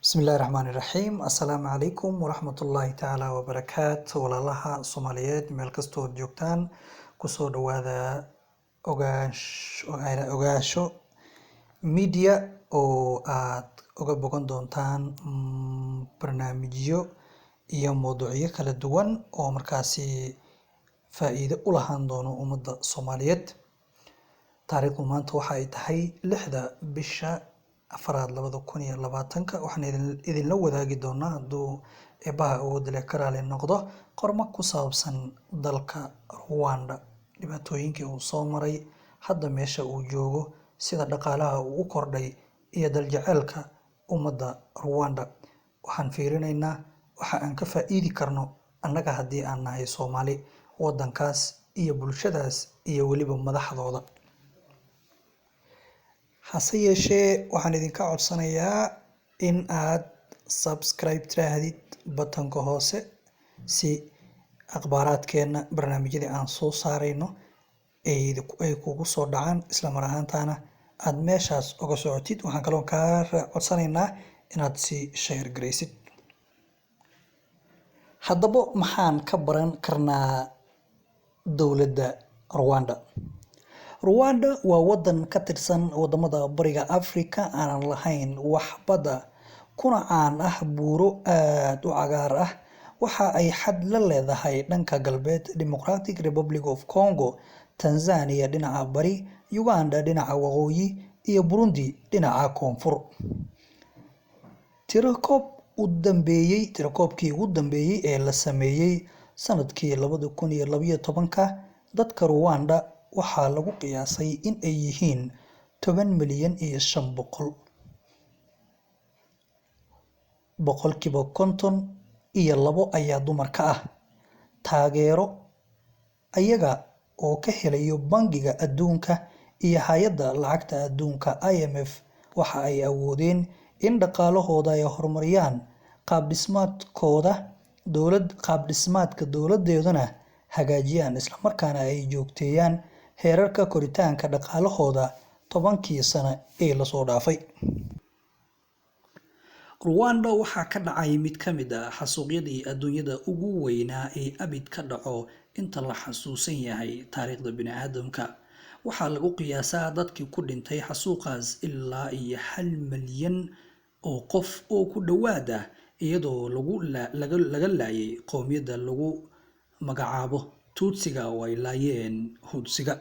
Bismillahi Rahmani Rahiim. Assalaamu calaykum waraxmatullaahi tacaala wabarakaatu. Walaalaha Soomaaliyeed meel kastoo aad joogtaan kusoo dhawaada ogaasho media oo aad uga bogan doontaan barnaamijyo iyo mowduucyo kala duwan oo markaasi faa'iido u lahaan doono ummadda Soomaaliyeed. Taariikhdu maanta waxa ay tahay 6da bisha afraad 2020. Waxaan idinla wadaagi doonaa hadduu eebaha awoodda leh ka raali noqdo qormo ku saabsan dalka Rwanda, dhibaatooyinkii uu soo maray, hadda meesha uu joogo, sida dhaqaalaha uu u kordhay iyo daljaceylka ummadda Rwanda. Waxaan fiirinaynaa waxa aan ka faa'iidi karno annaga haddii aan nahay Soomaali, waddankaas iyo bulshadaas iyo weliba madaxdooda. Hase yeeshee waxaan idinka codsanayaa in aad subscribe tirahdid batanka hoose si akhbaaraadkeena barnaamijyada aan soo saarayno ay kugu soo dhacaan, isla mar ahaantaana aad meeshaas uga socotid. Waxaan kaloo kaa codsanaynaa inaad si share garaysid. Haddaba maxaan ka baran karnaa dowladda Rwanda? Rwanda waa waddan ka tirsan wadamada bariga Afrika aanan lahayn wax badda, kuna caan ah buuro aad u cagaar ah. Waxa ay xad la leedahay dhanka galbeed Democratic Republic of Congo, Tanzania dhinaca bari, Uganda dhinaca waqooyi iyo Burundi dhinaca koonfur. Tirakoobkii ugu dambeeyay ee la sameeyay sanadkii 2012 dadka Rwanda waxaa lagu qiyaasay in ay yihiin 10 milyan iyo 500. Boqolkiiba 52 ayaa dumarka ah. Taageero ayaga oo ka helayo Bangiga Adduunka iyo Hay'adda Lacagta Adduunka IMF waxa ay awoodeen in dhaqaalahooda ay horumariyaan qaab-dhismeedka dowladeeduna hagaajiyaan, isla markaana ay joogteeyaan heerarka koritaanka dhaqaalahooda 10kii sano ee la soo dhaafay. Rwanda waxaa ka dhacay mid ka mid ah xasuuqyadii adduunyada ugu weynaa ee abid ka dhaco inta la xasuusan yahay taariikhda bini'aadamka. Waxaa lagu qiyaasaa dadkii ku dhintay xasuuqaas ilaa iyo 1 milyan oo qof oo ku dhowaad ah, iyadoo laga laayay qowmiyadda lagu magacaabo Tutsiga oo ay laayeen Hutsiga.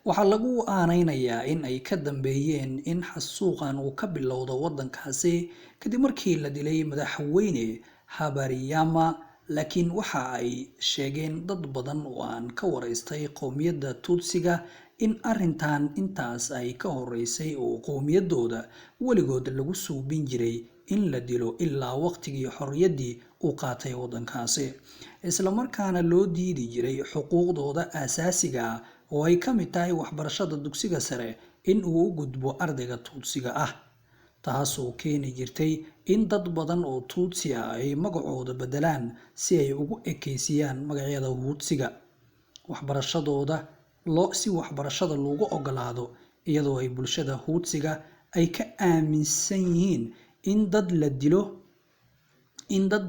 Waxaa lagu aaneynayaa in ay ka dambeeyeen in xasuuqan uu ka bilowdo waddankaasi kadib markii la dilay madaxweyne Habariyama, laakiin waxa ay sheegeen dad badan oo aan ka waraystay qowmiyadda Tutsiga in arrintan intaas ay ka horeysay oo qowmiyadooda weligood lagu suubin jiray in la dilo ilaa waqtigii xorriyaddii uu qaatay waddankaasi, isla markaana loo diidi jiray xuquuqdooda aasaasiga ah oo ay ka mid tahay waxbarashada dugsiga sare in uu u gudbo ardayga Tutsiga ah, taasoo keeni jirtay in dad badan oo Tutsi ah ay magacooda beddelaan si ay ugu ekeysiyaan magacyada Hutsiga si waxbarashada loogu oggolaado, iyadoo ay bulshada Hutsiga ay ka aaminsan yihiin in dad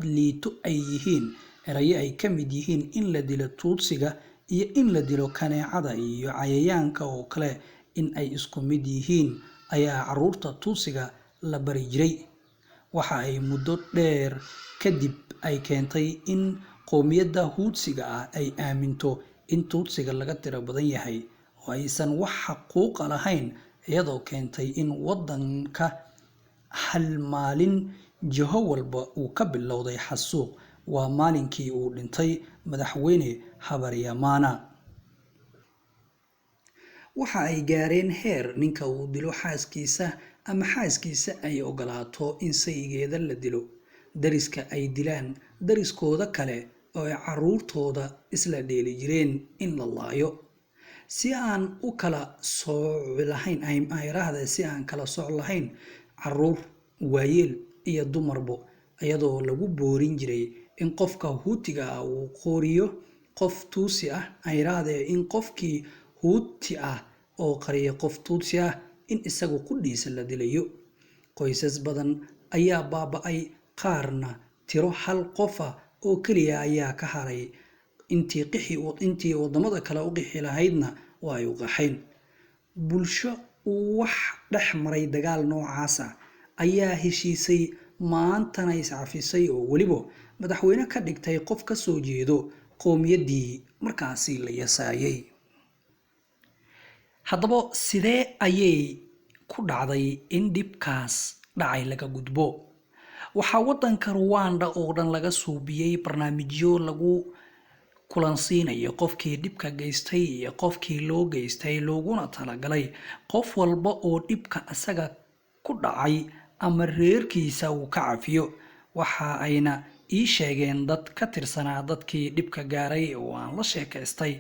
liito ay yihiin. Erayo ay ka mid yihiin in la dilo Tutsiga iyo in la dilo kaneecada iyo cayayaanka oo kale in ay isku mid yihiin ayaa carruurta Tutsiga la bari jiray. Waxa ay muddo dheer kadib ay keentay in qowmiyadda Hutsiga ah ay aaminto in Tutsiga laga tiro badan yahay oo aysan wax xuquuq lahayn, iyadoo keentay in waddanka hal maalin jiho walba uu ka bilowday xasuuq. Waa maalinkii uu dhintay madaxweyne Habariyamana. Waxa ay gaareen heer ninka uu dilo xaaskiisa ama xaaskiisa ay oggolaato in saygeeda la dilo, dariska ay dilaan dariskooda kale oo ay carruurtooda isla dheeli jireen in la laayo. Si aan kala sooc lahayn carruur, waayeel iyo dumarbo, iyadoo lagu boorin jiray in qofka Hutiga ah uu qoriyo qof Tutsi ah, in qofkii Huti ah oo qariya qof Tutsi ah in isagu qudhiisa la dilayo. qoysas badan ayaa baaba'ay, qaarna tiro hal qofa oo keliya ayaa ka haray. intii wadamada kale u qixi lahaydna waa ay u qaxeen. bulsho wax dhex maray dagaal noocaasa ayaa heshiisay, maantana iscafisay oo weliba madaxweyne ka dhigtay qof ka soo jeedo qowmiyadii markaasi la yasaayay. haddaba sidee ayay ku dhacday in dhibkaas dhacay laga gudbo? waxaa wadanka Rwanda oo dhan laga suubiyey barnaamijyo lagu kulansiinayo qofkii dhibka geystay iyo qofkii loo geystay, looguna talagalay qof walba oo dhibka asaga ku dhacay ama reerkiisa uu ka cafiyo. waxa ayna ii sheegeen dad ka tirsanaa dadkii dhibka gaaray oo aan la sheekaystay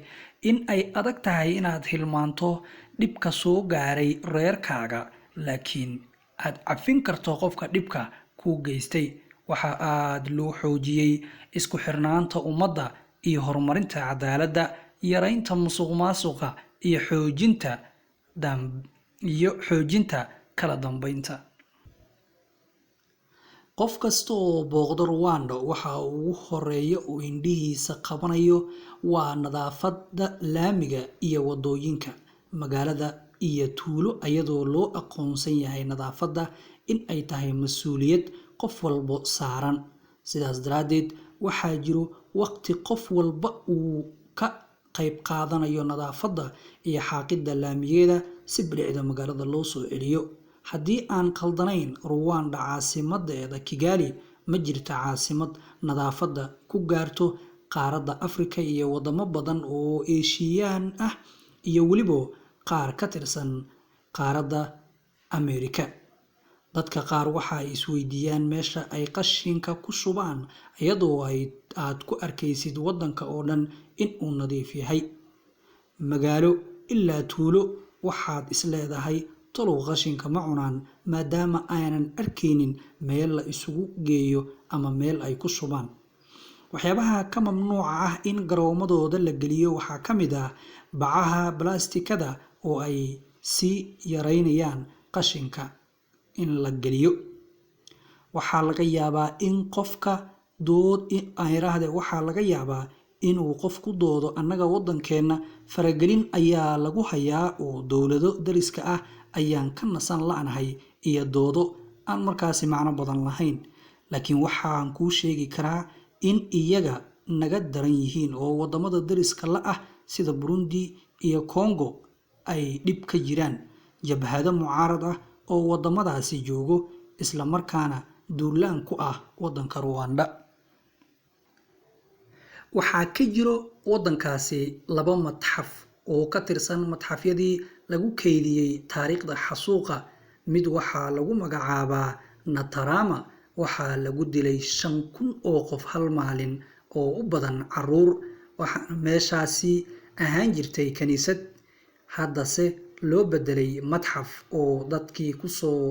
in ay adag tahay inaad hilmaanto dhibka soo gaaray reerkaaga, laakiin aad cafin karto qofka dhibka ku geystay. waxa aad loo xoojiyey isku xirnaanta ummadda iyo horumarinta cadaaladda, yaraynta musuqmaasuqa iyo xoojinta kala dambeynta. qof kasta oo booqda Rwanda waxa ugu horeeya uu indhihiisa qabanayo waa nadaafadda laamiga iyo wadooyinka magaalada iyo tuulo, iyadoo loo aqoonsan yahay nadaafadda in ay tahay mas'uuliyad qof walba saaran. sidaas daraadeed waxaa jiro waqti qof walba uu ka qayb qaadanayo nadaafadda iyo xaaqidda laamiyada si bilicda magaalada loo soo celiyo. haddii aan qaldanayn, Rwanda caasimadeeda Kigali ma jirto caasimad nadaafadda ku gaarto qaaradda Afrika iyo wadamo badan oo Eeshiyaan ah iyo weliba qaar ka tirsan qaaradda Ameerika. dadka qaar waxa ay isweydiiyaan meesha ay qashinka ku shubaan, iyadoo aad ku arkaysid wadanka oo dhan in uu nadiif yahay. magaalo ilaa tuulo waxaad isleedahay talow qashinka ma cunaan, maadaama aanan arkaynin meel la isugu geeyo ama meel ay ku shubaan. waxyaabaha ka mamnuuca ah in garoomadooda la geliyo waxaa ka mid ah bacaha balaastikada oo ay sii yareynayaan qashinka in la geliyo. waxaa laga yaabaa inuu qof ku doodo annaga wadankeena faragelin ayaa lagu hayaa oo dowlado dariska ah ayaan ka nasan la'nahay iyo doodo aan markaasi macno badan lahayn. laakiin waxaan kuu sheegi karaa in iyaga naga daran yihiin oo wadamada dariska la ah sida Burundi iyo Congo ay dhib ka jiraan, jabhado mucaarad ah oo wadamadaasi joogo isla markaana duulaan ku ah wadanka Rwanda. waxaa ka jiro wadankaasi 2 matxaf oo ka tirsan matxafyadii lagu keydiyey taariikhda xasuuqa. mid waxaa lagu magacaabaa Natarama, waxaa lagu dilay 5,000 oo qof hal maalin oo u badan caruur. waxaana meeshaasi ahaan jirtay kaniisad, haddase loo bedelay matxaf oo dadkii ku soo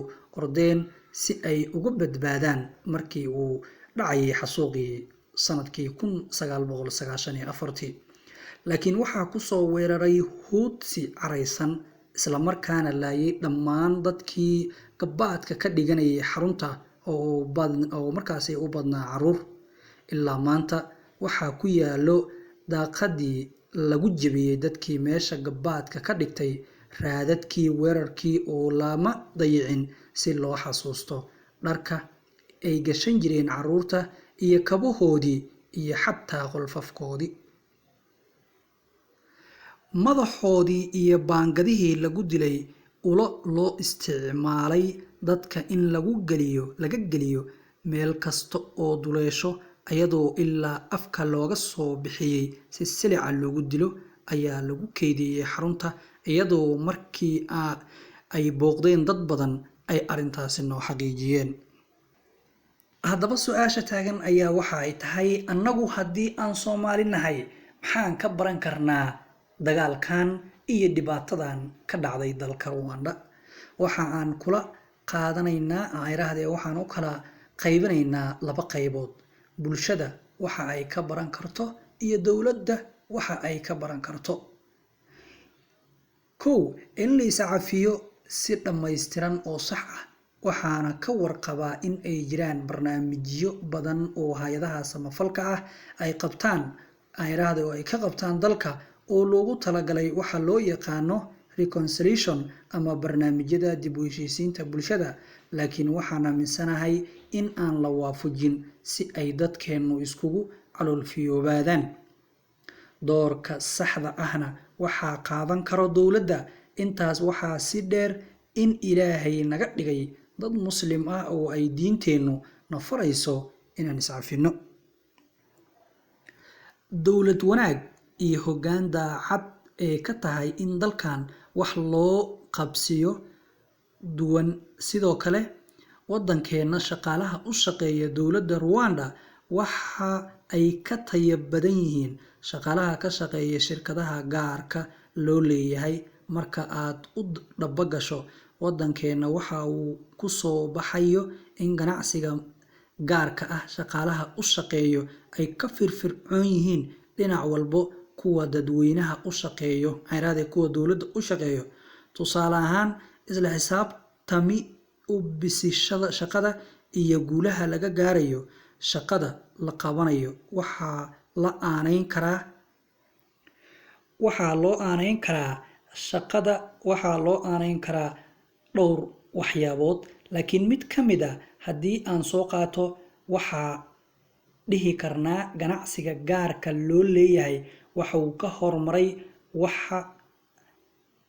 ordeen si ay uga badbaadaan markii uu dhacayay xasuuqii sanadkii 1994. laakiin waxaa ku soo weeraray Huutsi caraysan, isla markaana laayay dhammaan dadkii gabaadka ka dhiganayay xarunta oo markaasi u badnaa caruur. ilaa maanta waxaa ku yaalo daaqadii lagu jebiyey dadkii meesha gabaadka ka dhigtay raadadkii weerarkii oo lama dayicin si loo xasuusto dharka ay gashan jireen caruurta iyo kabahoodii iyo xataa qolfafkoodii. madaxoodii iyo baangadihii lagu dilay ulo loo isticmaalay dadka in laga geliyo meel kasta oo duleesho, iyadoo ilaa afka looga soo bixiyey si silica loogu dilo ayaa lagu keydiyey xarunta, iyadoo markii ay booqdeen dad badan ay arintaasi noo xaqiijiyeen. haddaba su-aasha taagan ayaa waxa ay tahay, annagu haddii aan Soomaali nahay maxaan ka baran karnaa dagaalkan iyo dhibaatadan ka dhacday dalka Rwanda? waxa aan kula qaadanaynaa waxaan u kala qaybinaynaa 2 qaybood: bulshada waxa ay ka baran karto iyo dowladda waxa ay ka baran karto. 1. in la is cafiyo si dhammaystiran oo sax ah waxaana ka warqabaa in ay jiraan barnaamijyo badan oo hay-adaha samafalka ah ay qabtaan ayraahda oo ay ka qabtaan dalka oo loogu talagalay waxa loo yaqaano reconciliation ama barnaamijyada dib u heshiisiinta bulshada, laakiin waxaan aaminsanahay in aan la waafajin si ay dadkeennu iskugu caloolfiyoobaadaan. doorka saxda ahna waxaa qaadan karo dowladda. intaas waxaa si dheer in Ilaahay naga dhigay dad muslim ah oo ay diinteennu na farayso inaan iscafino. dowlad wanaag iyo hoggaan daacad ee ka tahay in dalkan wax loo qabsiyo duwan. sidoo kale wadankeena shaqaalaha u shaqeeya dowladda Rwanda waxa ay ka tayo badan yihiin shaqaalaha ka shaqeeya shirkadaha gaarka loo leeyahay. marka aad u dhaba gasho wadankeena waxa uu ku soo baxayo in ganacsiga gaarka ah shaqaalaha u shaqeeyo ay ka firfircoon yihiin dhinac walbo kuwa dadweynaha u shaqeeyo kuwa dowladda u shaqeeyo. tusaale ahaan isla xisaabtami u bisishada shaqada iyo guulaha laga gaarayo shaqada la qabanayo waxaa loo aaneyn karaa dhowr waxyaabood, laakiin mid ka mid ah haddii aan soo qaato waxaa dhihi karnaa ganacsiga gaarka loo leeyahay waxa uu ka horumaray waxa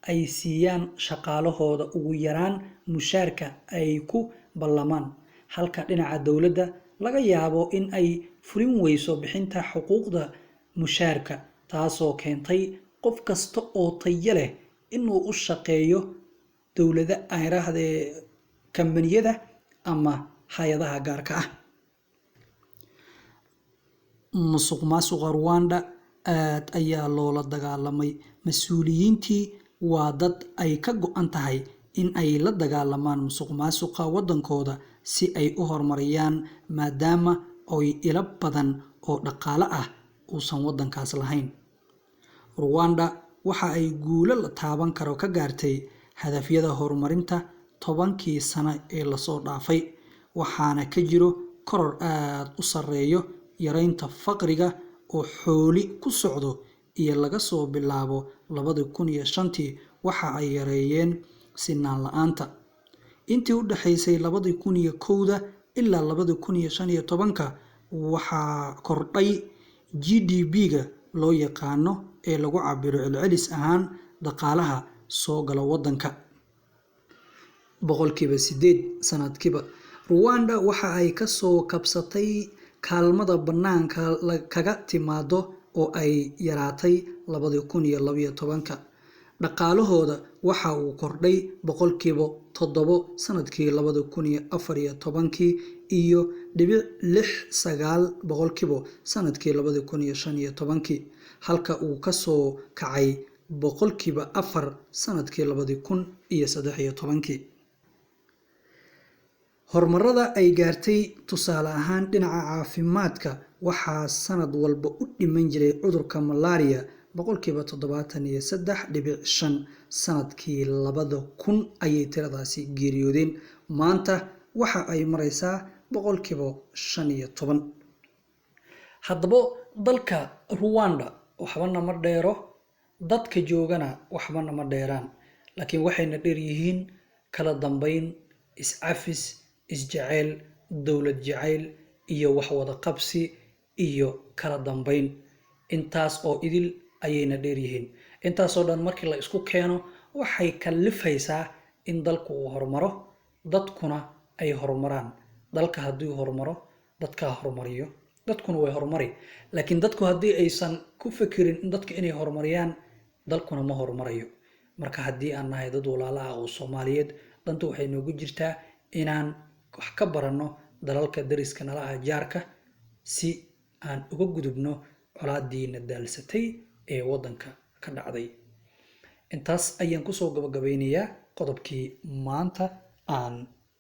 ay siiyaan shaqaalahooda ugu yaraan mushaarka ay ku ballamaan, halka dhinaca dowladda laga yaabo in ay fulin weyso bixinta xuquuqda mushaarka, taasoo keentay qof kasta oo tayo leh inuu u shaqeeyo dowladda kambaniyada ama hay-adaha gaarka ah. musuqmaasuqa Rwanda aad ayaa loola dagaalamay. mas-uuliyiintii waa dad ay ka go'an tahay in ay la dagaalamaan musuqmaasuqa wadankooda si ay u horumariyaan maadaama ay ilo badan oo dhaqaale ah uusan wadankaas lahayn. Rwanda waxa ay guulo la taaban karo ka gaartay hadafyada horumarinta 10kii sano ee lasoo dhaafay, waxaana ka jiro koror aad u sareeyo yareynta faqriga oo xooli ku socdo iyo laga soo bilaabo 2005 waxa ay yareeyeen sinaan la'aanta. intii u dhaxaysay 2001 ilaa 2015 waxaa kordhay GDP-ga loo yaqaano ee lagu cabiro celcelis ahaan dhaqaalaha soo gala wadanka 8% sanadkiiba. Rwanda waxa ay ka soo kabsatay kaalmada banaanka kaga timaado oo ay yaraatay 2012. dhaqaalahooda waxa uu kordhay 7% sanadkii 2014 iyo 0.69% sanadkii 2015, halka uu ka soo kacay 4% sanadkii 2013. horumarada ay gaartay tusaale ahaan dhinaca caafimaadka waxaa sanad walba u dhiman jiray cudurka malaria 73.5. sanadkii 2000 ayay tiradaasi geeriyoodeen. maanta waxa ay maraysaa 15%. haddaba dalka Rwanda waxbana ma dheero, dadka joogana waxbana ma dheeraan, laakiin waxayna dheer yihiin kala dambeyn, is-cafis, is-jacayl, dowlad jacayl iyo wax wada qabsi iyo kala dambeyn. intaas oo idil ayayna dheer yihiin. intaasoo dhan markii la isku keeno waxay kalifaysaa in dalku uu horumaro, dadkuna ay horumaraan. dalka haddii horumaro dadka horumariyo, dadkuna way horumari. laakiin dadku haddii aysan ku fikirin in dadka inay horumariyaan, dalkuna ma horumarayo. marka haddii aan nahay dad walaalo ah oo Soomaaliyeed, danta waxay noogu jirtaa inaan wax ka baranno dalalka dariska nala ah jaarka si aan uga gudubno colaadiina daalsatay ee wadanka ka dhacday. intaas ayaan kusoo gabagabeynayaa qodobkii maanta aan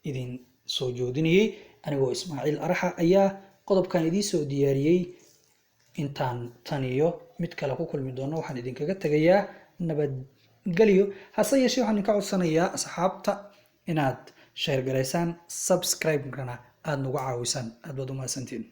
idin soo joodinayay. anigoo Ismaaciil Araxa ayaa qodobkan idin soo diyaariyay. intaan tan iyo mid kale ku kulmi doono waxaan idinkaga tagayaa nabadgelyo. hase yeeshee waxaan idinka codsanayaa asxaabta inaad share garaysaan subscribe-kana aad nagu caawisaan aad baad u mahadsantiin